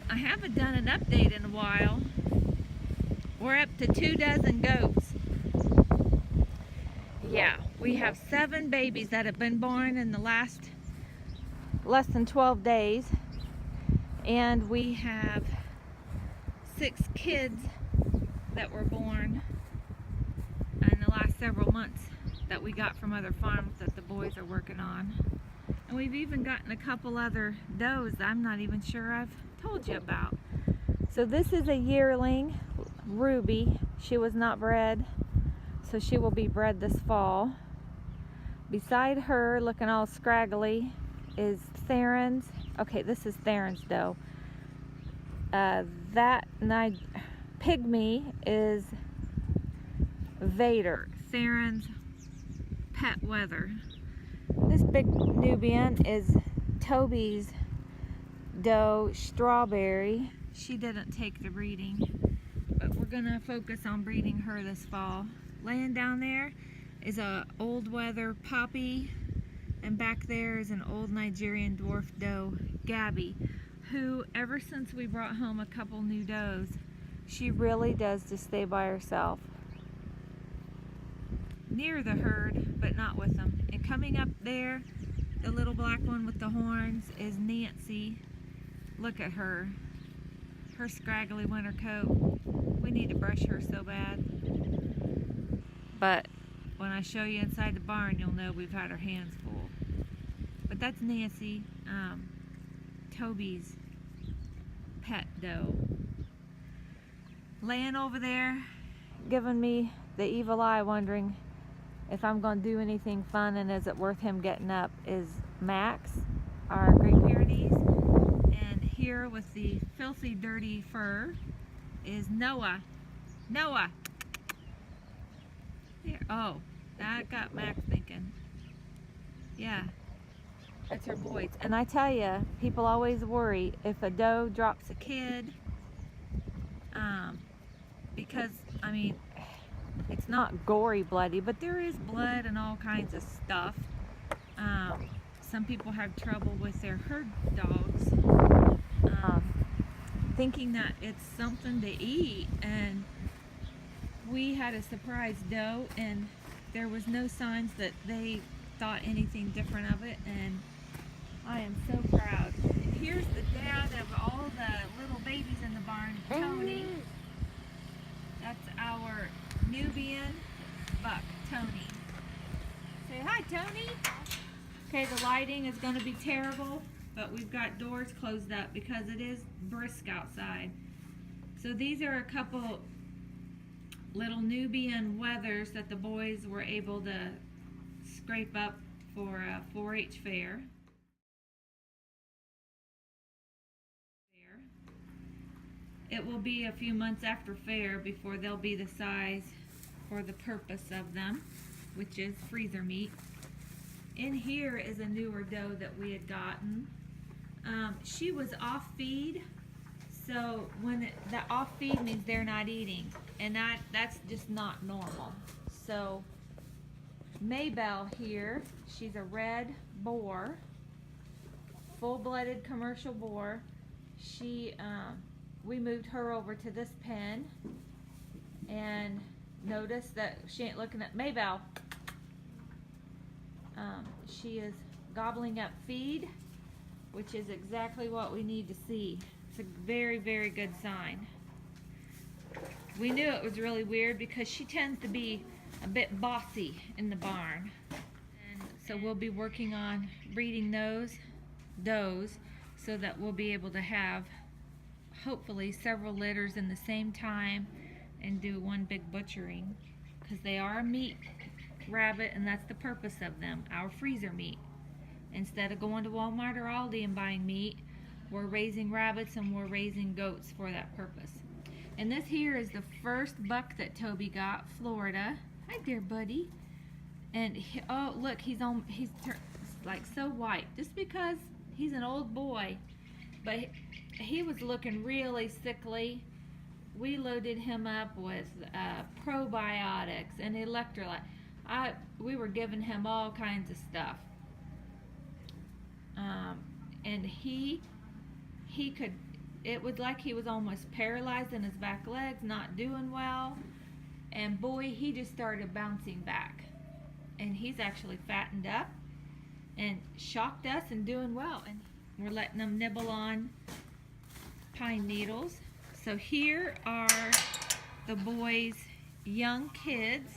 I haven't done an update in a while. We're up to 24 goats. Yeah, we have 7 babies that have been born in the last less than 12 days. And we have 6 kids that were born in the last several months that we got from other farms that the boys are working on. And we've even gotten a couple other does I'm not even sure I've told you about. So this is a yearling, Ruby. She was not bred, so she will be bred this fall. Beside her, looking all scraggly, is Theron's. Okay, this is Theron's doe. That pygmy is Vader, Theron's pet wether. This big Nubian is Toby's doe, Strawberry. She didn't take the breeding, but we're gonna focus on breeding her this fall. Laying down there is a old wether Poppy, and back there is an old Nigerian dwarf doe, Gabby, who ever since we brought home a couple new does, she really does just stay by herself. Near the herd, but not with them. And coming up there, the little black one with the horns is Nancy. Look at her. Her scraggly winter coat. We need to brush her so bad. But when I show you inside the barn, you'll know we've had our hands full. But that's Nancy, Toby's pet doe. Laying over there, giving me the evil eye, wondering if I'm going to do anything fun and is it worth him getting up, is Max, our Great Pyrenees. And here with the filthy, dirty fur is Noah. Noah! There. Oh, that got Max thinking. Yeah, that's her boys. And I tell you, people always worry if a doe drops a kid, because, I mean, it's not gory bloody, but there is blood and all kinds of stuff. Some people have trouble with their herd dogs, thinking that it's something to eat. And we had a surprise doe, and there was no signs that they thought anything different of it, and I am so proud. And here's the dad of all the little babies in the barn, Tony. That's our Nubian buck, Tony. Say hi, Tony. Okay, the lighting is going to be terrible, but we've got doors closed up because it is brisk outside. So these are a couple little Nubian wethers that the boys were able to scrape up for a 4-H fair. It will be a few months after fair before they'll be the size for the purpose of them, which is freezer meat. In here is a newer doe that we had gotten. She was off feed, so when the off feed means they're not eating, and that's just not normal. So Maybelle here, she's a red boar, full-blooded commercial boar. She we moved her over to this pen, and notice that she ain't looking at Maybelle. She is gobbling up feed, which is exactly what we need to see. It's a very, very good sign. We knew it was really weird because she tends to be a bit bossy in the barn. And so we'll be working on breeding those does so that we'll be able to have hopefully several litters in the same time and do one big butchering, because they are a meat rabbit, and that's the purpose of them, our freezer meat. Instead of going to Walmart or Aldi and buying meat, we're raising rabbits and we're raising goats for that purpose. And this here is the first buck that Toby got, Florida. Hi there, buddy. And oh look, he's like so white, just because he's an old boy, but he was looking really sickly. We loaded him up with probiotics and electrolyte. We were giving him all kinds of stuff, and he could it was like he was almost paralyzed in his back legs, not doing well. And boy, he just started bouncing back. And he's actually fattened up and shocked us and doing well. And we're letting them nibble on pine needles. So here are the boys' young kids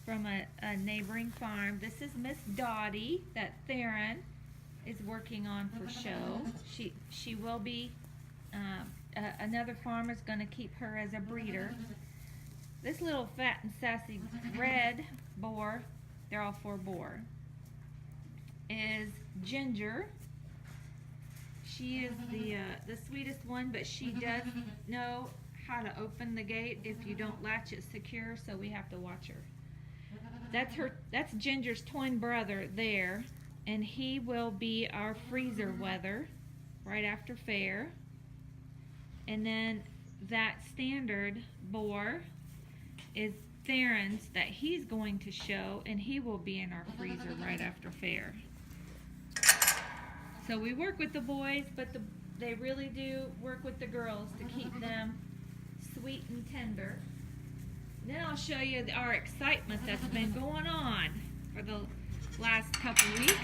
from a neighboring farm. This is Miss Dottie that Theron is working on for show. She will be, another farmer's going to keep her as a breeder. This little fat and sassy red boar, they're all 4 boar, is Ginger. She is the sweetest one, but she does know how to open the gate if you don't latch it secure, so we have to watch her. That's Ginger's twin brother there, and he will be our freezer weather right after fair. And then that standard boar is Theron's that he's going to show, and he will be in our freezer right after fair. So we work with the boys, but they really do work with the girls to keep them sweet and tender. Then I'll show you our excitement that's been going on for the last couple weeks.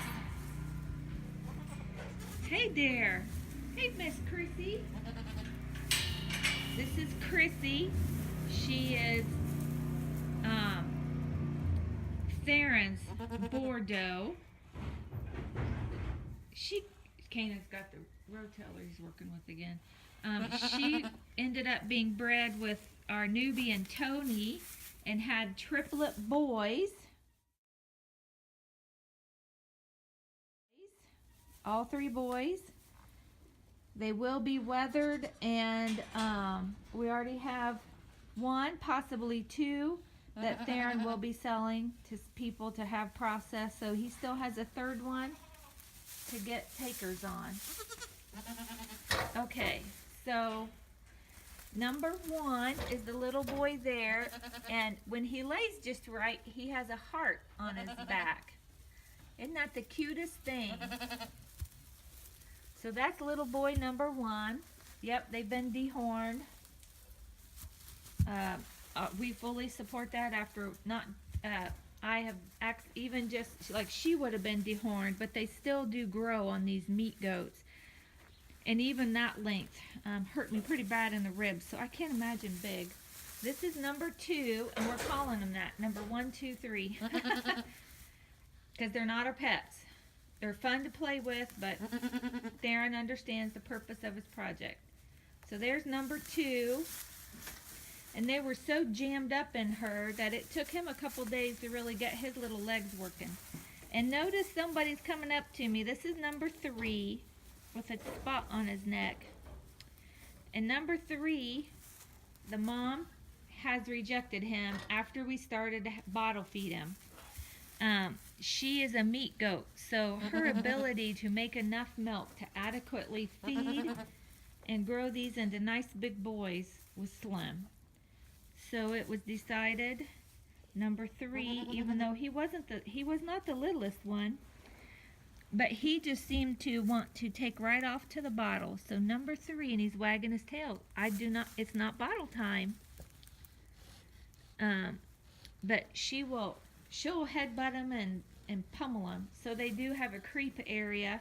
Hey there. Hey, Miss Chrissy. This is Chrissy. She is Theron's Bordeaux. Kanan's got the roteller he's working with again. She ended up being bred with our Nubian Tony and had triplet boys. All 3 boys. They will be weathered, and we already have 1, possibly 2, that Theron will be selling to people to have processed. So he still has a 3rd one to get takers on. Okay, so number 1 is the little boy there, and when he lays just right, he has a heart on his back. Isn't that the cutest thing? So that's little boy number 1. Yep, they've been dehorned. We fully support that after not, I have even just, like she would have been dehorned, but they still do grow on these meat goats. And even that length hurt me pretty bad in the ribs, so I can't imagine big. This is number 2, and we're calling them that, number 1, 2, 3. Because they're not our pets. They're fun to play with, but Theron understands the purpose of his project. So there's number 2. And they were so jammed up in her that it took him a couple days to really get his little legs working. And notice somebody's coming up to me. This is number 3 with a spot on his neck. And number 3, the mom has rejected him after we started to bottle feed him. She is a meat goat, so her ability to make enough milk to adequately feed and grow these into nice big boys was slim. So it was decided, number 3, even though he was not the littlest one, but he just seemed to want to take right off to the bottle. So number 3, and he's wagging his tail. It's not bottle time. But she'll headbutt him and pummel him. So they do have a creep area.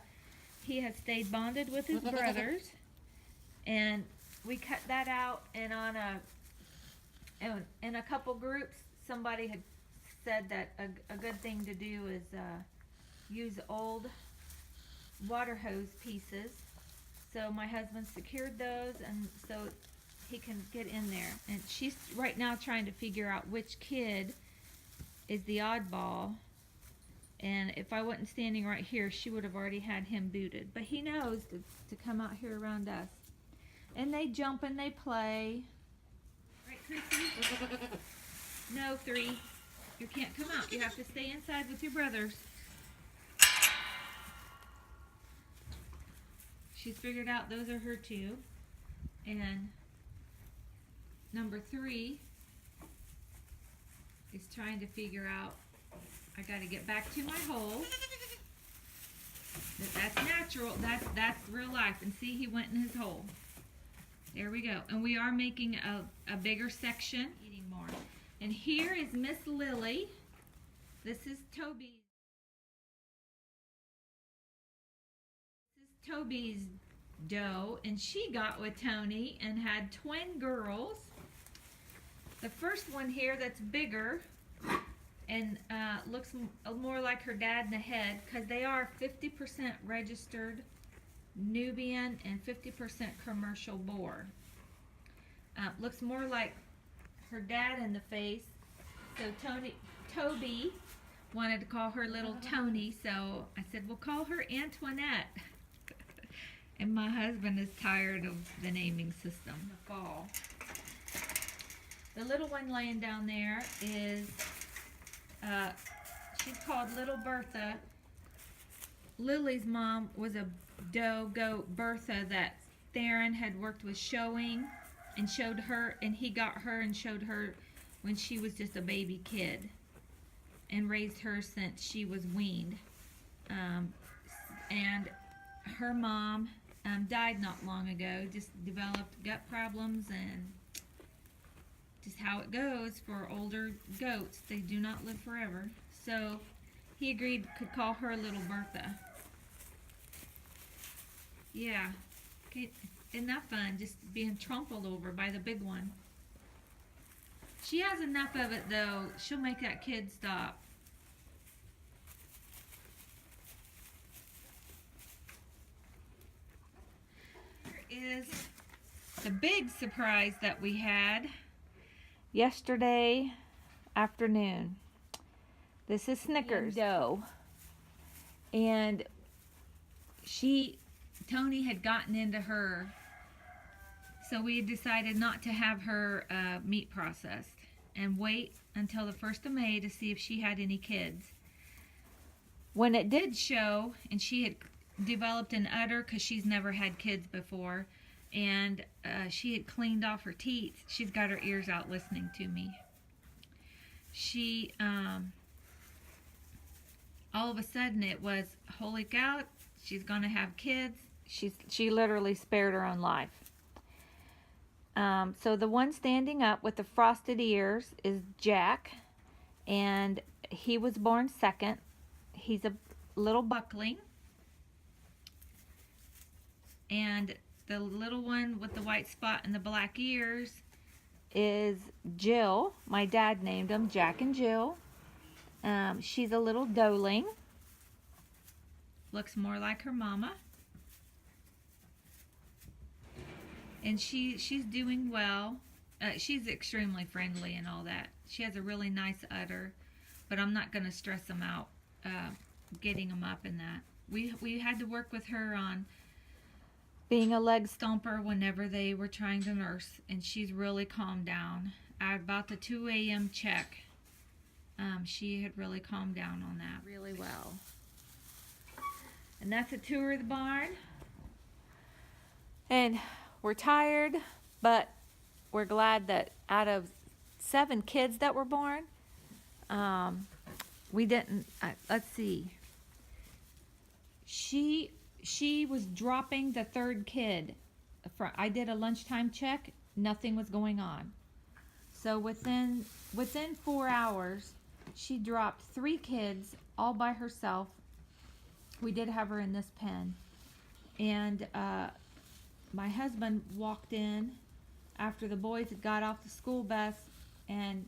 He has stayed bonded with his brothers, and we cut that out. And in a couple groups, somebody had said that a good thing to do is use old water hose pieces. So my husband secured those, and so he can get in there. And she's right now trying to figure out which kid is the oddball. And if I wasn't standing right here, she would have already had him booted. But he knows to come out here around us. And they jump and they play. Right, Chrissy? No, 3. You can't come out. You have to stay inside with your brothers. She's figured out those are her 2. And number 3 is trying to figure out, I got to get back to my hole. That's natural. That's real life. And see, he went in his hole. There we go. And we are making a bigger section, eating more. And here is Miss Lily. This is Toby's. This is Toby's doe, and she got with Tony and had twin girls. The first one here that's bigger and looks more like her dad in the head, because they are 50% registered Nubian and 50% commercial boar. Looks more like her dad in the face. So Toby wanted to call her little Tony, so I said, we'll call her Antoinette. And my husband is tired of the naming system. The fall. The little one laying down there is, she's called Little Bertha. Lily's mom was a doe goat, Bertha, that Theron had worked with showing and showed her, and he got her and showed her when she was just a baby kid and raised her since she was weaned. And her mom died not long ago, just developed gut problems, and just how it goes for older goats. They do not live forever. So he agreed could call her Little Bertha. Yeah. Okay. Isn't that fun? Just being trampled over by the big one. She has enough of it though. She'll make that kid stop. Here is the big surprise that we had yesterday afternoon. This is Snickers doe, and Tony had gotten into her, so we decided not to have her meat processed and wait until the 1st of May to see if she had any kids. When it did show, and she had developed an udder because she's never had kids before, and she had cleaned off her teeth. She's got her ears out listening to me. She, all of a sudden it was, holy cow, she's gonna have kids. She literally spared her own life. So the one standing up with the frosted ears is Jack, and he was born second. He's a little buckling. And the little one with the white spot and the black ears is Jill. My dad named them Jack and Jill. She's a little doeling. Looks more like her mama. And she's doing well. She's extremely friendly and all that. She has a really nice udder, but I'm not going to stress them out getting them up in that. We had to work with her on being a leg stomper whenever they were trying to nurse, and she's really calmed down. At about the 2 a.m. check, she had really calmed down on that really well. And that's a tour of the barn. And we're tired, but we're glad that out of 7 kids that were born, we didn't, let's see. She was dropping the 3rd kid. I did a lunchtime check, nothing was going on. So within 4 hours, she dropped 3 kids all by herself. We did have her in this pen. And my husband walked in after the boys had got off the school bus and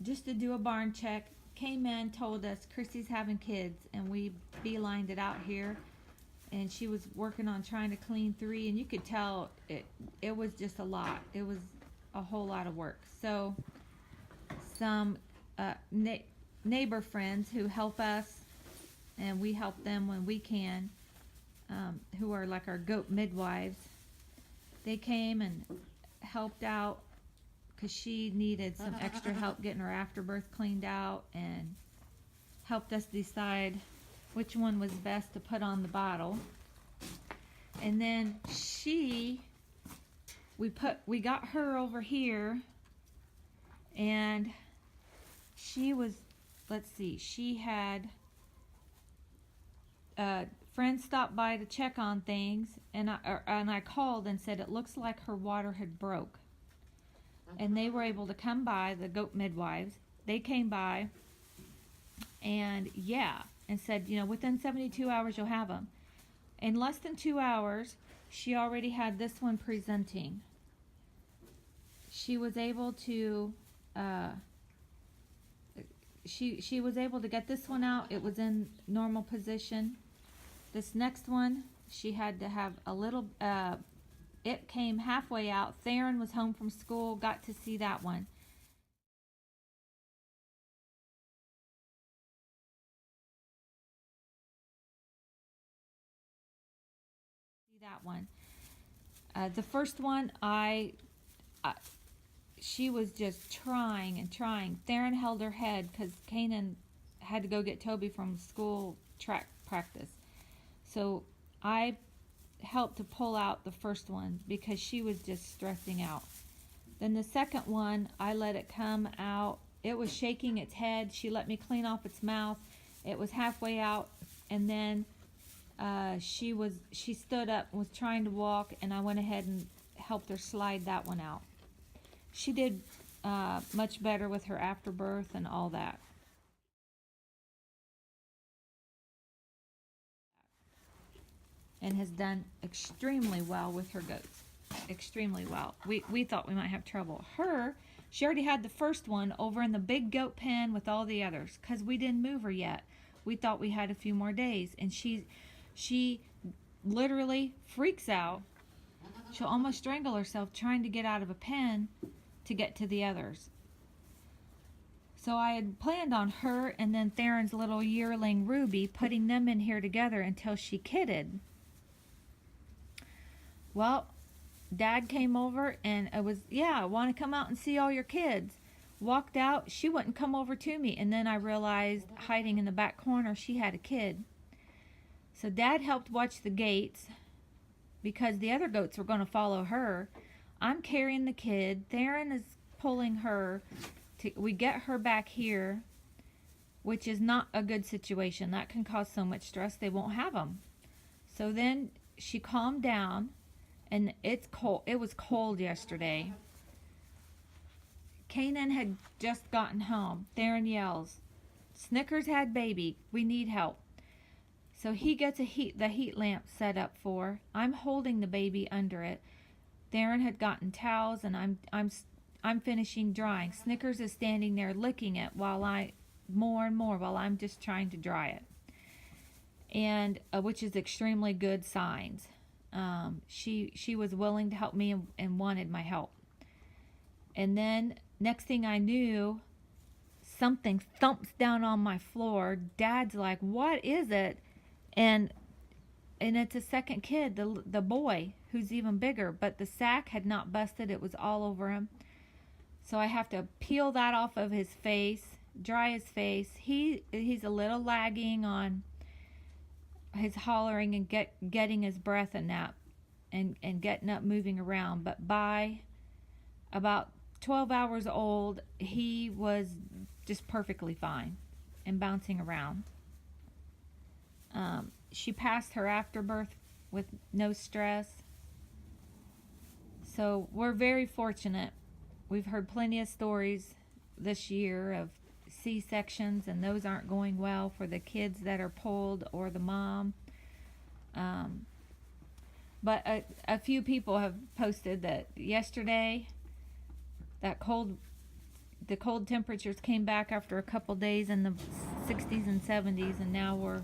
just to do a barn check, came in, told us Chrissy's having kids, and we beelined it out here. And she was working on trying to clean 3, and you could tell it was just a lot. It was a whole lot of work. So some neighbor friends who help us, and we help them when we can, who are like our goat midwives, they came and helped out because she needed some extra help getting her afterbirth cleaned out, and helped us decide which one was best to put on the bottle. And then we got her over here, and she was, let's see, she had friend stopped by to check on things, and I called and said it looks like her water had broke. And they were able to come by, the goat midwives. They came by and said, within 72 hours you'll have them. In less than 2 hours, she already had this one presenting. She was able to she was able to get this one out. It was in normal position. This next one, she had to have a little it came halfway out. Theron was home from school, got to see that one. That one. The first one, she was just trying and trying. Theron held her head because Kanan had to go get Toby from school track practice. So I helped to pull out the first one because she was just stressing out. Then the second one, I let it come out. It was shaking its head. She let me clean off its mouth. It was halfway out, and then she stood up and was trying to walk, and I went ahead and helped her slide that one out. She did much better with her afterbirth and all that. And has done extremely well with her goats. Extremely well. We thought we might have trouble. She already had the first one over in the big goat pen with all the others because we didn't move her yet. We thought we had a few more days, and she literally freaks out. She'll almost strangle herself trying to get out of a pen to get to the others. So I had planned on her and then Theron's little yearling Ruby, putting them in here together until she kidded. Well, Dad came over and it was, I want to come out and see all your kids. Walked out, she wouldn't come over to me, and then I realized, hiding in the back corner, she had a kid. So Dad helped watch the gates because the other goats were going to follow her. I'm carrying the kid. Theron is pulling her. We get her back here, which is not a good situation. That can cause so much stress they won't have them. So then she calmed down, and it's cold. It was cold yesterday. Kanan had just gotten home. Theron yells, "Snickers had baby. We need help." So he gets the heat lamp set up for. I'm holding the baby under it. Theron had gotten towels, and I'm finishing drying. Snickers is standing there licking it while I'm just trying to dry it, and which is extremely good signs. She was willing to help me and wanted my help. And then next thing I knew, something thumps down on my floor. Dad's like, "What is it?" And it's a second kid, the boy, who's even bigger, but the sack had not busted. It was all over him. So I have to peel that off of his face, dry his face. He's a little lagging on his hollering and getting his breath and that, and getting up, moving around. But by about 12 hours old, he was just perfectly fine and bouncing around. She passed her afterbirth with no stress. So we're very fortunate. We've heard plenty of stories this year of C-sections, and those aren't going well for the kids that are pulled or the mom. But a few people have posted that yesterday, the cold temperatures came back after a couple days in the 60s and 70s, and now we're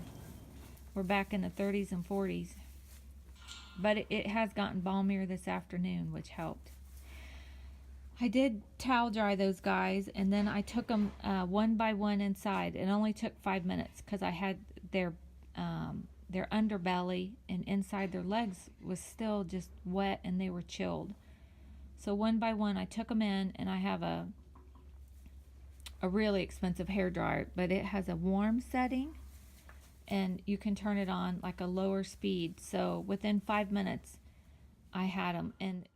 back in the 30s and 40s. But it has gotten balmier this afternoon, which helped. I did towel dry those guys, and then I took them one by one inside. It only took 5 minutes because I had their underbelly and inside their legs was still just wet, and they were chilled. So one by one I took them in, and I have a really expensive hair dryer, but it has a warm setting, and you can turn it on like a lower speed. So within 5 minutes I had them, and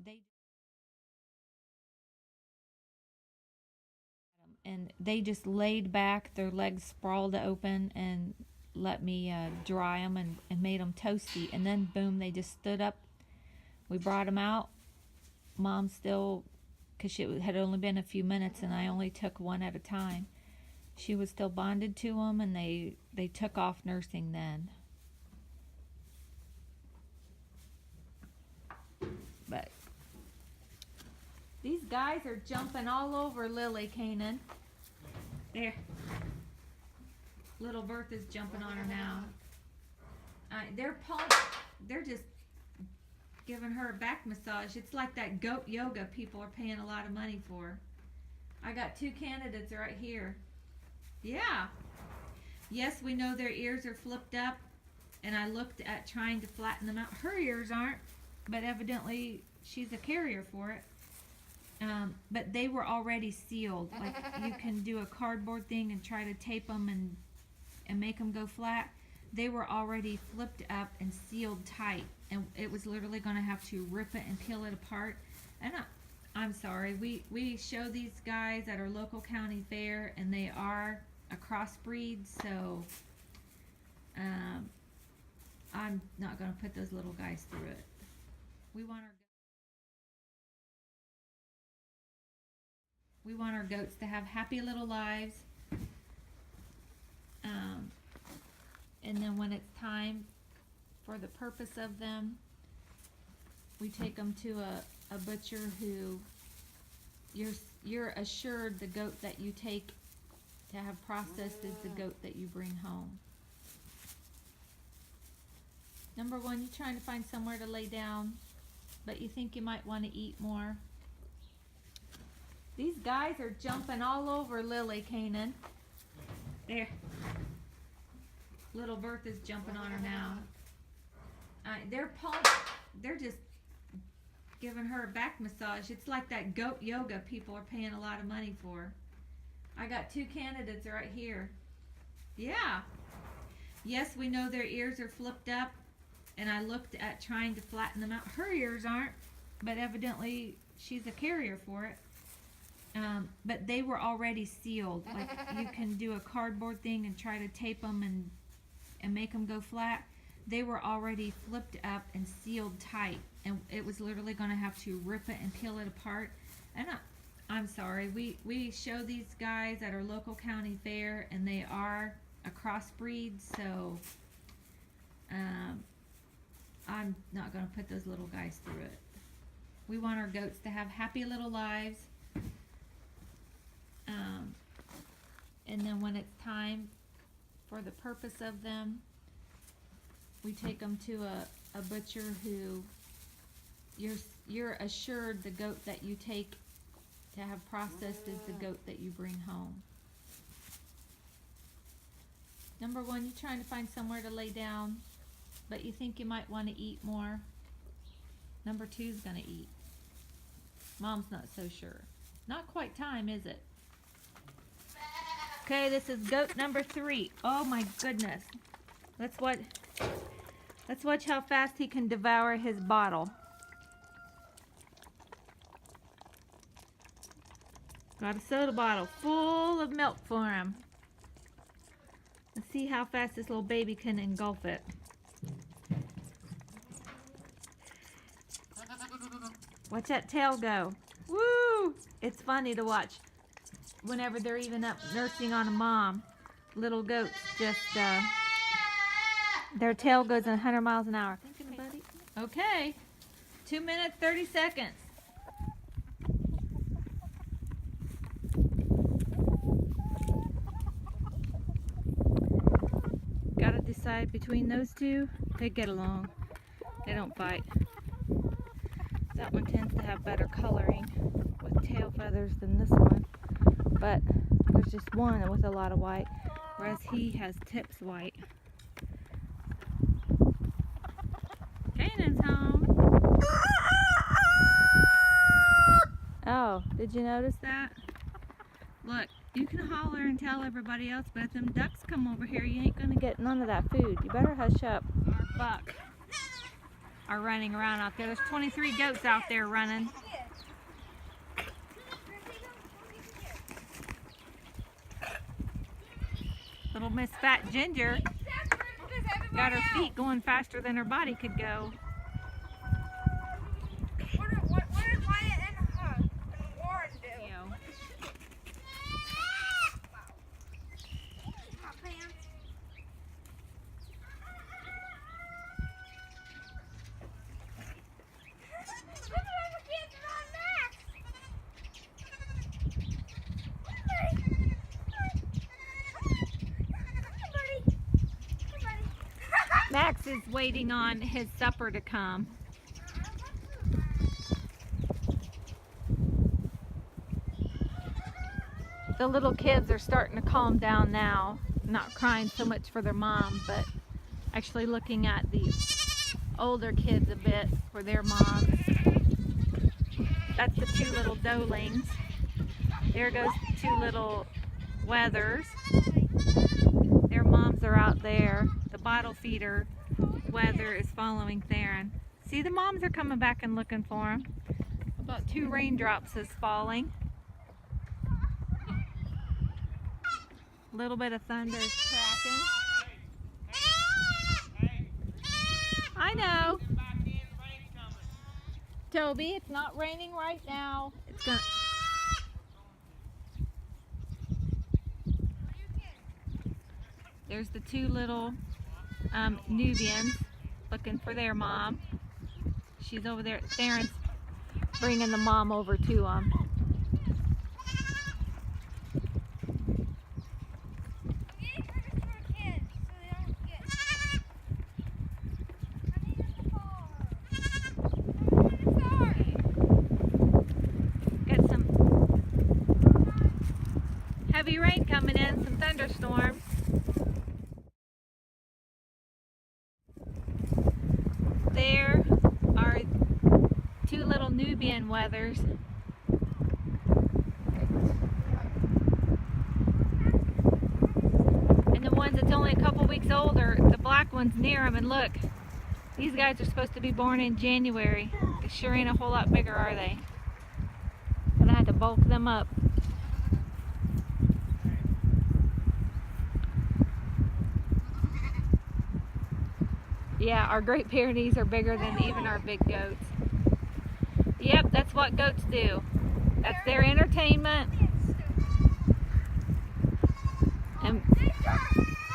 they just laid back, their legs sprawled open, and let me dry them and made them toasty. And then boom, they just stood up. We brought them out. Mom still, because it had only been a few minutes and I only took one at a time. She was still bonded to them, and they took off nursing then. But these guys are jumping all over Lily, Canaan. There. Little Bertha's jumping on her now. They're just giving her a back massage. It's like that goat yoga people are paying a lot of money for. I got 2 candidates right here. Yeah. Yes, we know their ears are flipped up, and I looked at trying to flatten them out. Her ears aren't, but evidently she's a carrier for it. But they were already sealed. Like, you can do a cardboard thing and try to tape them and make them go flat. They were already flipped up and sealed tight, and it was literally going to have to rip it and peel it apart. And I'm sorry, we show these guys at our local county fair, and they are a crossbreed, so I'm not going to put those little guys through it. We want our goats to have happy little lives. And then when it's time for the purpose of them, we take them to a butcher who you're assured the goat that you take to have processed is the goat that you bring home. Number 1, you're trying to find somewhere to lay down, but you think you might want to eat more. These guys are jumping all over Lily, Canaan. There. Little Bertha's jumping on her now. They're just giving her a back massage. It's like that goat yoga people are paying a lot of money for. I got 2 candidates right here. Yeah. Yes, we know their ears are flipped up, and I looked at trying to flatten them out. Her ears aren't, but evidently she's a carrier for it. But they were already sealed. Like, you can do a cardboard thing and try to tape them and make them go flat. They were already flipped up and sealed tight, and it was literally going to have to rip it and peel it apart. And I'm sorry, we show these guys at our local county fair, and they are a crossbreed, so I'm not going to put those little guys through it. We want our goats to have happy little lives. And then when it's time for the purpose of them, we take them to a butcher who you're assured the goat that you take to have processed is the goat that you bring home. Number 1, you're trying to find somewhere to lay down, but you think you might want to eat more. Number 2's going to eat. Mom's not so sure. Not quite time, is it? Okay, this is goat number 3. Oh my goodness. Let's watch how fast he can devour his bottle. Got a soda bottle full of milk for him. Let's see how fast this little baby can engulf it. Watch that tail go. Woo! It's funny to watch. Whenever they're even up nursing on a mom, little goats just, their tail goes 100 miles an hour. Thinking about it? Okay. 2 minutes, 30 seconds. Gotta decide between those 2. They get along. They don't fight. That one tends to have better coloring with tail feathers than this one. But there's just one with a lot of white, whereas he has tips white. Canaan's home. Oh, did you notice that? Look, you can holler and tell everybody else, but if them ducks come over here, you ain't gonna get none of that food. You better hush up. Buck are running around out there. There's 23 goats out there running. Little Miss Fat Ginger got her feet going faster than her body could go. What did Wyatt and Warren do? My pants. Max is waiting on his supper to come. The little kids are starting to calm down now, not crying so much for their mom, but actually looking at the older kids a bit for their moms. That's the two little doelings. There goes the two little wethers. Their moms are out there. The bottle feeder wether is following Theron. See, the moms are coming back and looking for him. About 2 raindrops is falling. A little bit of thunder is cracking. I know. Toby, it's not raining right now. It's gonna. There's the two little Nubians looking for their mom. She's over there. Theron's bringing the mom over to them. Got some heavy rain coming in, some thunderstorms. There are two little Nubian wethers. And the ones that's only a couple weeks older, the black one's near them. And look, these guys are supposed to be born in January. They sure ain't a whole lot bigger, are they? But I had to bulk them up. Yeah, our Great Pyrenees are bigger than even our big goats. Yep, that's what goats do. That's their entertainment.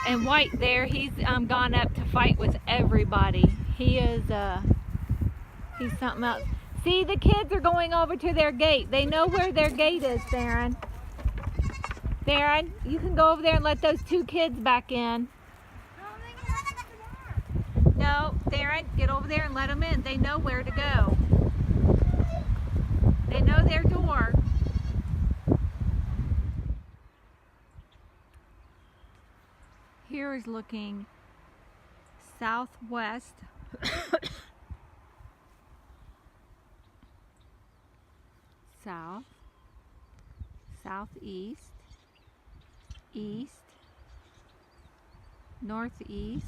And White there, he's gone up to fight with everybody. He is, he's something else. See, the kids are going over to their gate. They know where their gate is, Theron. Theron, you can go over there and let those two kids back in. No, Theron, get over there and let them in. They know where to go. They know their door. Here is looking southwest. South, southeast, east, northeast.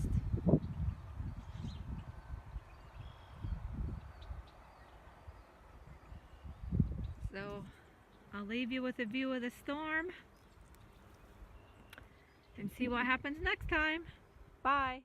So I'll leave you with a view of the storm and see what happens next time. Bye.